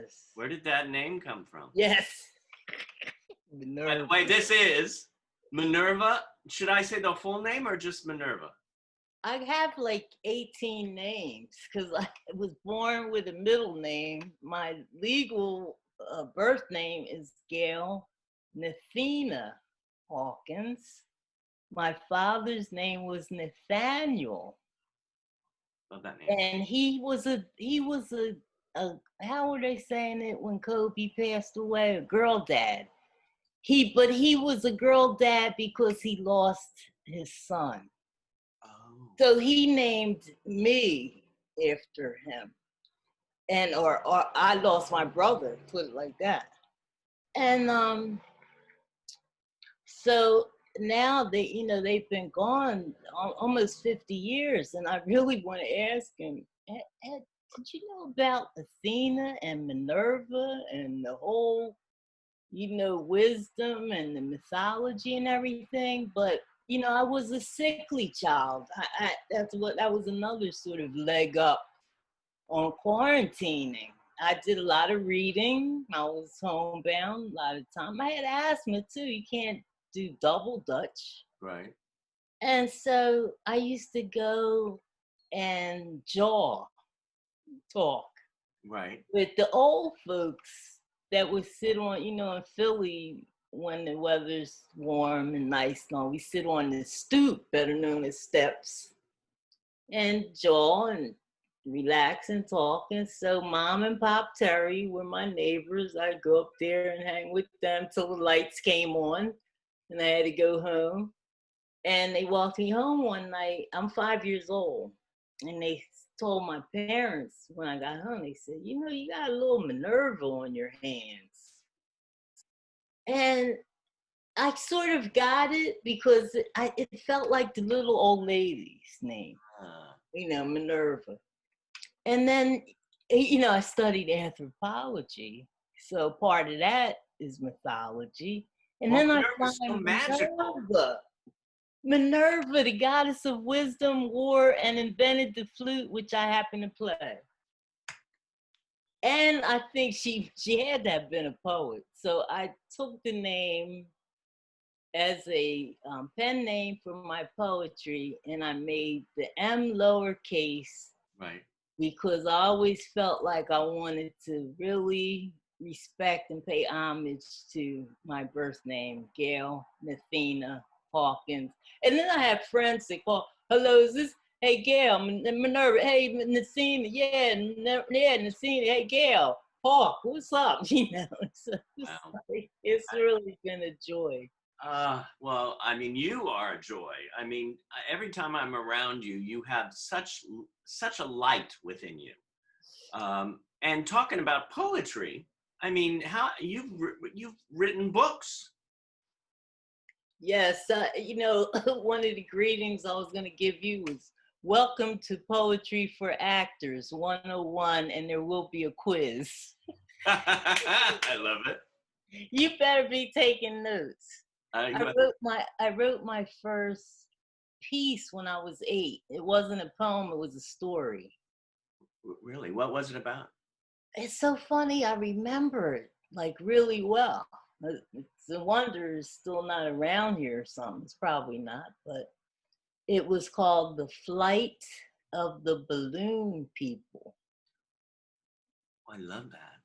Yes. Where did that name come from? Yes. By the way, this is Minerva. Should I say the full name or just Minerva? I have like 18 names because I was born with a middle name. My legal birth name is Gail Nathina Hawkins. My father's name was Nathaniel. Love that name. And he was a how were they saying it when Kobe passed away? A girl dad. But he was a girl dad because he lost his son. Oh. So he named me after him. And or I lost my brother, put it like that. And so now they've been gone almost 50 years, and I really want to ask him, Ed, did you know about Athena and Minerva and the whole, wisdom and the mythology and everything? But I was a sickly child. That was another sort of leg up on quarantining. I did a lot of reading. I was homebound a lot of time. I had asthma too. You can't do double Dutch. Right. And so I used to go and talk. Right. With the old folks that would sit on, in Philly when the weather's warm and nice, we sit on the stoop, better known as steps, and jaw and relax and talk. And so Mom and Pop Terry were my neighbors. I'd go up there and hang with them till the lights came on and I had to go home. And they walked me home one night. I'm 5 years old. And they told my parents when I got home, they said, you got a little Minerva on your hands. And I sort of got it because it felt like the little old lady's name, Minerva. And then, I studied anthropology. So part of that is mythology. And then I Minerva's so magical. Minerva, the goddess of wisdom, war and invented the flute, which I happen to play. And I think she had to have been a poet. So I took the name as a pen name for my poetry, and I made the M lowercase. Right. Because I always felt like I wanted to really respect and pay homage to my birth name, Gail Nathina Hawkins. And then I have friends that call, hello, is this, hey, Gail, Minerva, hey, Nathina, yeah, Nathina, hey, Gail, Hawk, what's up? It's really been a joy. Well, I mean, you are a joy. I mean, every time I'm around you, you have such a light within you. And talking about poetry, I mean, how you've written books. Yes, one of the greetings I was going to give you was welcome to Poetry for Actors 101, and there will be a quiz. I love it. You better be taking notes. I wrote my first piece when I was 8. It wasn't a poem, it was a story. Really? What was it about? It's so funny, I remember it like really well. It's a wonder it's still not around here or something. It's probably not, but it was called The Flight of the Balloon People. I love that.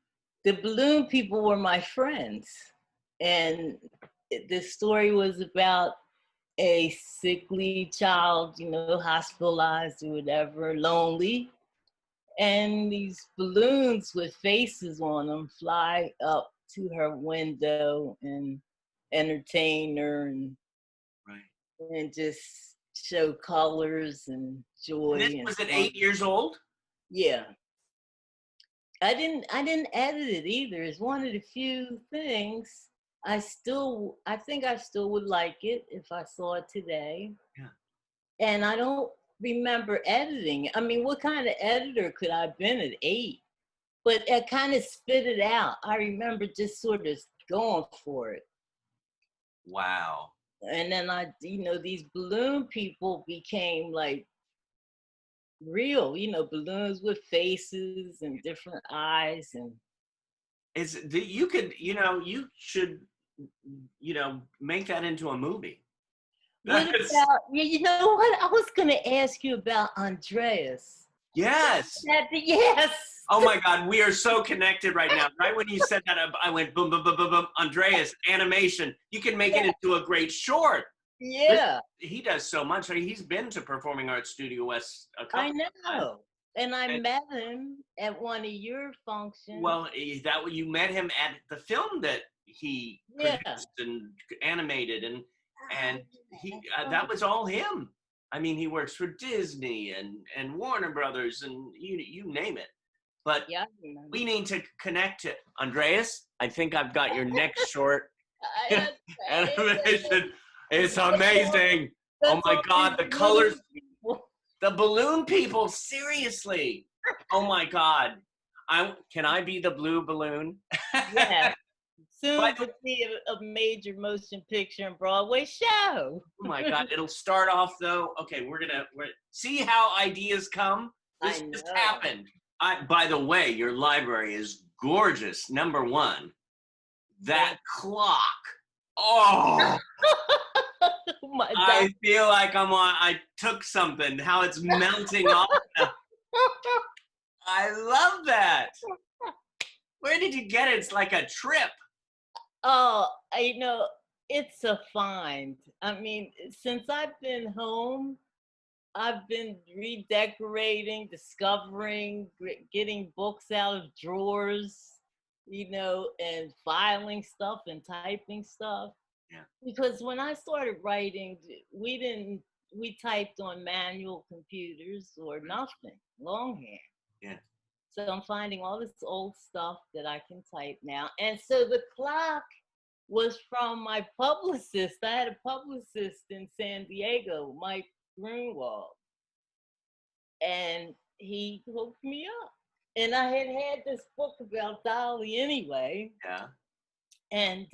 The balloon people were my friends. And the story was about a sickly child, hospitalized or whatever, lonely. And these balloons with faces on them fly up to her window and entertain her and just show colors and joy. And was it 8 years old? Yeah. I didn't edit it either. It's one of the few things I think I still would like it if I saw it today. Yeah. And I don't remember editing. I mean, what kind of editor could I have been at 8? But I kind of spit it out. I remember just sort of going for it. Wow. And then these balloon people became like real, balloons with faces and different eyes. And You could, you should, make that into a movie. What That's, about, you know what? I was going to ask you about Andreas. yes. Yes. Oh my God, we are so connected right now. Right when you said that, I went boom, boom, boom, boom, boom. Andreas, animation. You can make it into a great short. Yeah. He does so much. He's been to Performing Arts Studio West a couple I of times. know. And I And, met him at one of your functions. well, is that what you met him at the film that he Yeah. produced and animated, and he that was all him. I mean, he works for Disney and Warner Brothers and you name it. But Yeah, we need to connect it. Andreas, I think I've got your next short animation. It's amazing. Oh my God, the colors, the balloon people, seriously. Oh my God. Can I be the blue balloon? Yeah. Soon to be a major motion picture and Broadway show. Oh my God, it'll start off though. Okay, we're see how ideas come. This just happened. By the way, your library is gorgeous. Number one, that clock. Oh, I feel like I took something, how it's melting off. I love that. Where did you get it? It's like a trip. Oh, it's a find. I mean, since I've been home, I've been redecorating, discovering, getting books out of drawers, and filing stuff and typing stuff. Yeah. Because when I started writing, we typed on manual computers or nothing, longhand. Yeah. So I'm finding all this old stuff that I can type now. And so the clock was from my publicist. I had a publicist in San Diego, Mike Grunwald. And he hooked me up. And I had this book about Dolly anyway. Yeah. And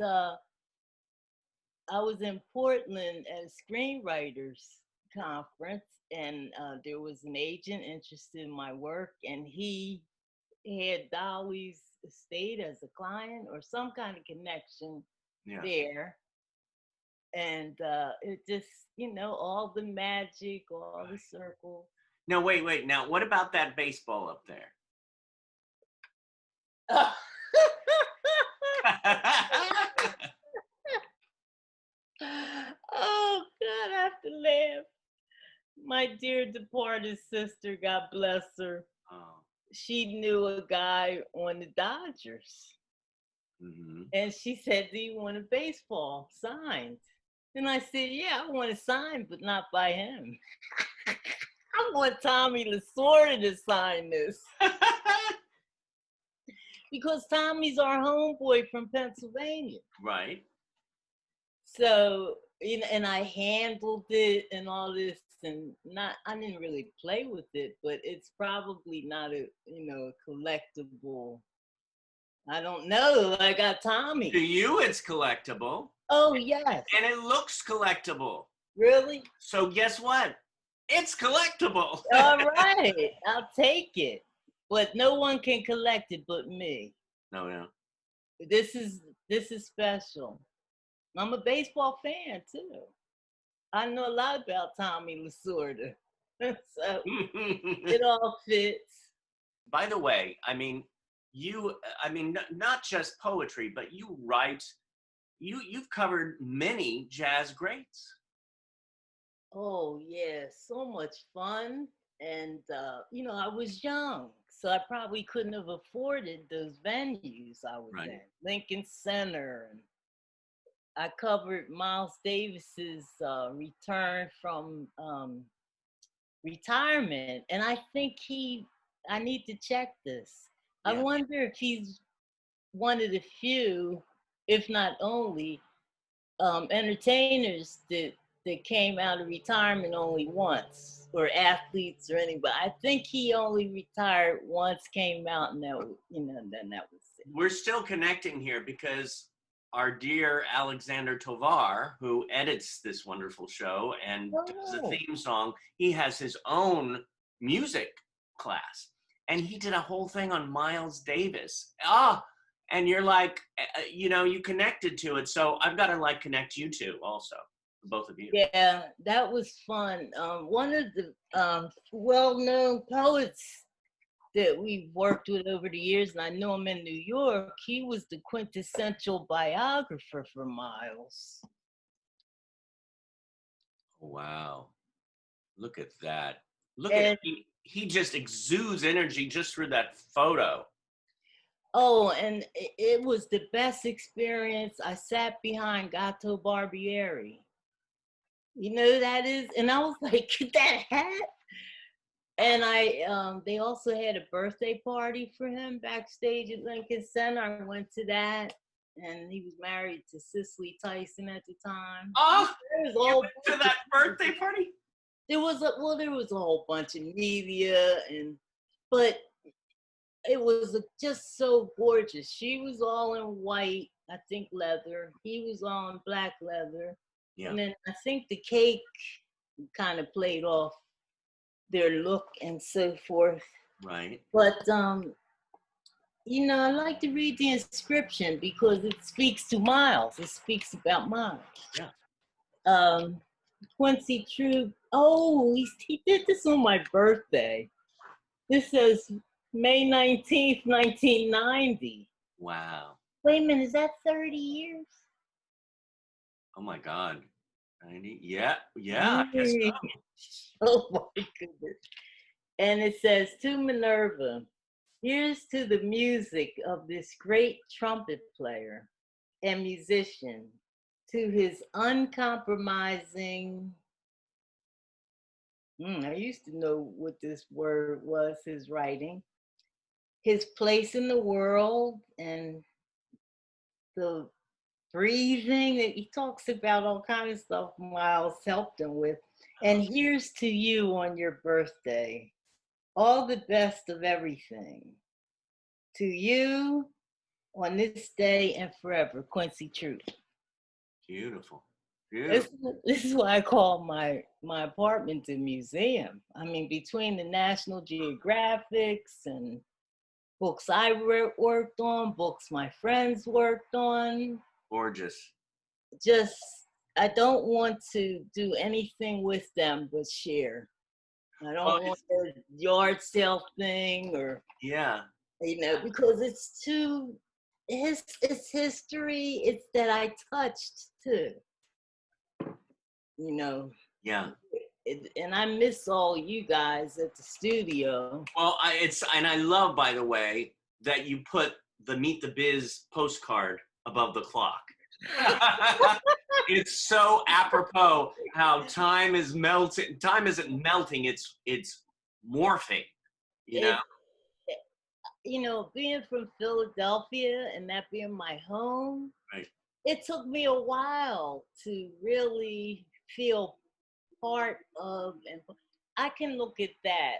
I was in Portland at a screenwriters conference, and there was an agent interested in my work, and he had Dolly's estate as a client or some kind of connection there. And it just, all the magic, all the circle. No, wait. Now, what about that baseball up there? Oh, God, I have to laugh. My dear departed sister, God bless her. Oh. She knew a guy on the Dodgers. Mm-hmm. And she said, do you want a baseball signed? And I said, yeah, I want it signed, but not by him. I want Tommy Lasorda to sign this. Because Tommy's our homeboy from Pennsylvania. Right. So, and I handled it and all this, and I didn't really play with it, but it's probably not a collectible. I don't know. I got Tommy. To you, it's collectible. Oh, yes. And it looks collectible. Really? So guess what? It's collectible. All right. I'll take it. But no one can collect it but me. No. This is special. I'm a baseball fan, too. I know a lot about Tommy Lasorda. So it all fits. By the way, not just poetry, but you write, you've covered many jazz greats. Oh, yeah, so much fun. And, I was young, so I probably couldn't have afforded those venues I was in. Lincoln Center. And I covered Miles Davis's return from retirement. And I think I need to check this. Yeah. I wonder if he's one of the few, if not only, entertainers that came out of retirement only once, or athletes or anybody. I think he only retired once, came out, and then that was it. We're still connecting here because our dear Alexander Tovar, who edits this wonderful show and does a theme song, he has his own music class. And he did a whole thing on Miles Davis. and you're like, you know, you connected to it. So I've got to like connect you two also, both of you. Yeah, that was fun. One of the well-known poets that we've worked with over the years, and I know him in New York, he was the quintessential biographer for Miles. Wow. Look at that. Look at And he just exudes energy just through that photo. oh, and it was the best experience. I sat behind Gato Barbieri. You know who that is? And I was like, that hat? And they also had a birthday party for him backstage at Lincoln Center. I went to that, and he was married to Cicely Tyson at the time. Oh, There was a you whole went to that birthday party? there was a whole bunch of media, but it was just so gorgeous. She was all in white, I think leather. He was all in black leather, Yeah. and then I think the cake kind of played off their look and so forth. Right. But you know, I like to read the inscription because it speaks to Miles. It speaks about Miles. Yeah. Quincy True. Oh, he did this on my birthday. This says May 19th, 1990. Wow. Wait a minute, is that 30 years? Oh my God. 90? Yeah. Yeah. I guess so. Oh my goodness. And it says, to Minerva, here's to the music of this great trumpet player and musician, to his uncompromising, I used to know what this word was, his writing, his place in the world, and the breathing that he talks about, all kinds of stuff Miles helped him with. And here's to you on your birthday, all the best of everything. To you on this day and forever, Quincy Truth. Beautiful. Beautiful. This is why I call my apartment a museum. I mean, between the National Geographics and books I worked on, books my friends worked on. Gorgeous. Just, I don't want to do anything with them but share. I don't want a yard sale thing or, yeah, you know, because it's history. It's that I touched too, you know. Yeah. And I miss all you guys at the studio. Well, and I love, by the way, that you put the Meet the Biz postcard above the clock. It's so apropos how time is melting. Time isn't melting; it's morphing. You know, being from Philadelphia and that being my home, right. It took me a while to really feel part of, and I can look at that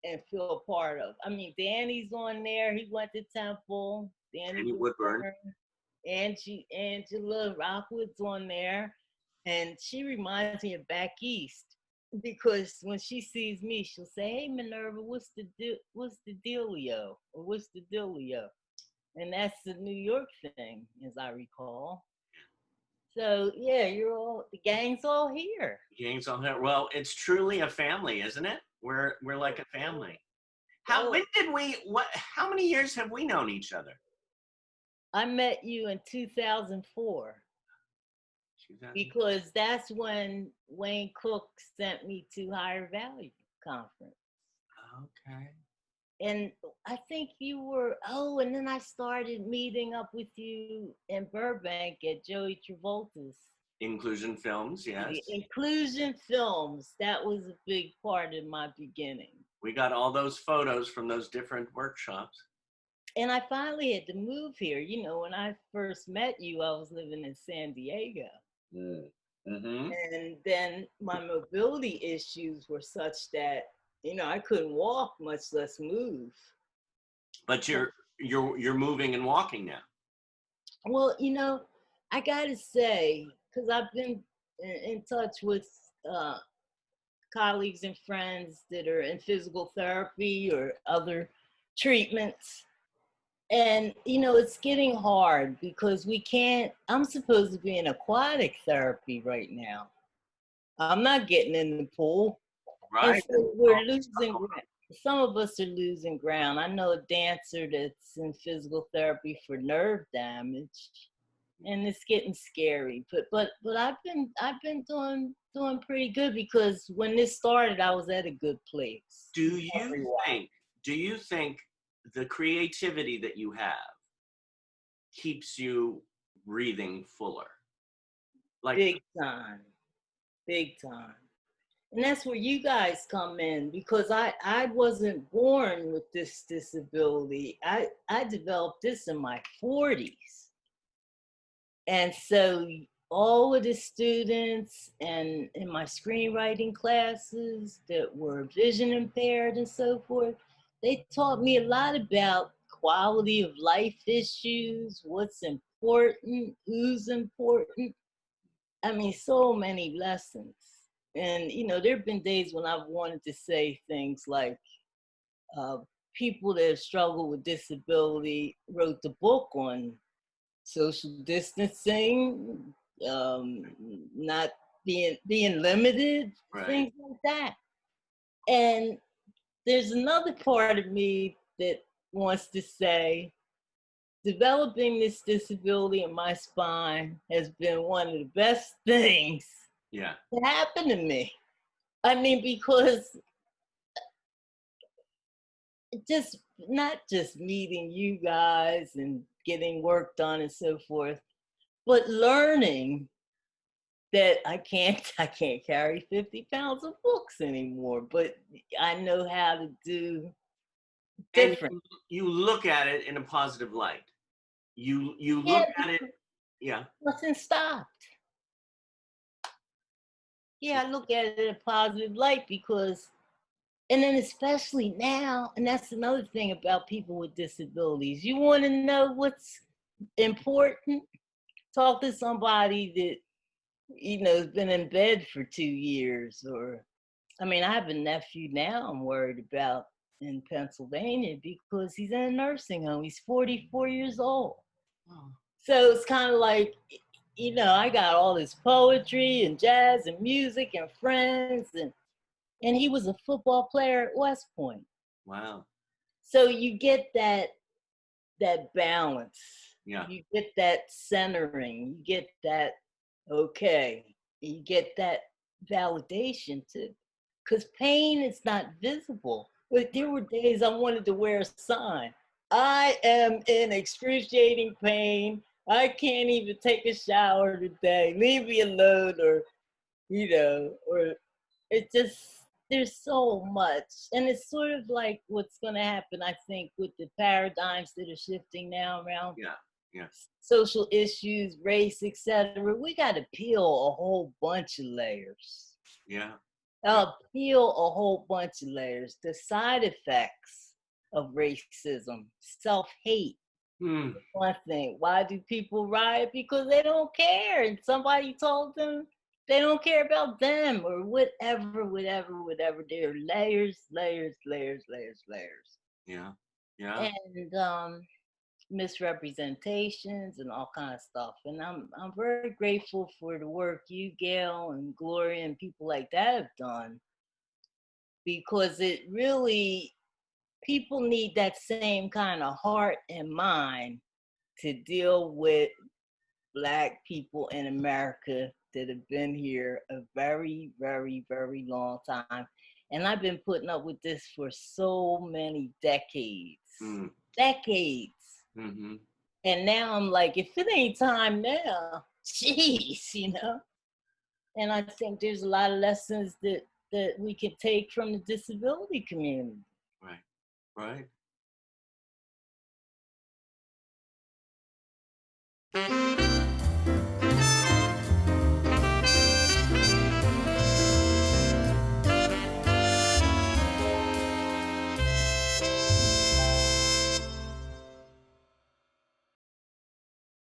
and feel a part of. I mean, Danny's on there. He went to Temple. Danny Woodburn. Angela Rockwood's on there. And she reminds me of back east because when she sees me, she'll say, "Hey, Minerva, what's the dealio? Or what's the dealio?" And that's the New York thing, as I recall. So yeah, the gang's all here. Gang's all here. Well, it's truly a family, isn't it? We're like a family. How many years have we known each other? I met you in 2004. Because that's when Wayne Cook sent me to Higher Value Conference. Okay. And I think you were, and then I started meeting up with you in Burbank at Joey Travolta's. Inclusion Films, yes. The Inclusion Films, that was a big part of my beginning. We got all those photos from those different workshops. And I finally had to move here. You know, when I first met you, I was living in San Diego. Mm-hmm. And then my mobility issues were such that, you know, I couldn't walk, much less move. But you're moving and walking now. Well, you know, I gotta say, because I've been in touch with colleagues and friends that are in physical therapy or other treatments, And, it's getting hard because I'm supposed to be in aquatic therapy right now. I'm not getting in the pool. And Right. so we're losing ground. Some of us are losing ground. I know a dancer that's in physical therapy for nerve damage, and it's getting scary. But I've been doing pretty good because when this started, I was at a good place. Do you think the creativity that you have keeps you breathing fuller? Like, Big time, big time. And that's where you guys come in because I wasn't born with this disability. I developed this in my 40s. And so all of the students and in my screenwriting classes that were vision impaired and so forth, they taught me a lot about quality of life issues, what's important, who's important. I mean, so many lessons. And, there have been days when I've wanted to say things like, uh, people that have struggled with disability wrote the book on social distancing, um, not being limited, right. things like that. And there's another part of me that wants to say, developing this disability in my spine has been one of the best things Yeah. that happened to me. I mean, because just not just meeting you guys and getting work done and so forth, but learning that I can't carry 50 pounds of books anymore, but I know how to do And different. you look at it in a positive light. You Yeah, look at it, yeah. nothing stopped. Yeah, I look at it in a positive light because, and then especially now, and that's another thing about people with disabilities. You want to know what's important? Talk to somebody that, has been in bed for 2 years. Or, I mean, I have a nephew now I'm worried about in Pennsylvania because he's in a nursing home. He's 44 years old. Oh. So it's kind of like, I got all this poetry and jazz and music and friends, and he was a football player at West Point. Wow. So you get that balance. Yeah. You get that centering. You get that okay. You get that validation too. Because pain is not visible. But there were days I wanted to wear a sign. I am in excruciating pain. I can't even take a shower today. Leave me alone, or it just, there's so much. And it's sort of like what's going to happen, I think, with the paradigms that are shifting now around Yeah. Yeah. social issues, race, etc. We got to peel a whole bunch of layers. Yeah. Peel a whole bunch of layers. The side effects of racism, self-hate. Hmm. One thing, why do people riot? Because they don't care, and somebody told them they don't care about them, or whatever. There are layers, layers, layers, layers, layers, Yeah. Yeah. and misrepresentations and all kind of stuff. And I'm very grateful for the work you, Gail, and Gloria, and people like that have done, because it really, people need that same kind of heart and mind to deal with Black people in America that have been here a very, very, very long time. And I've been putting up with this for so many decades. Mm. Decades. Mm-hmm. And now I'm like, if it ain't time now, jeez. And I think there's a lot of lessons that we can take from the disability community. Right. Right.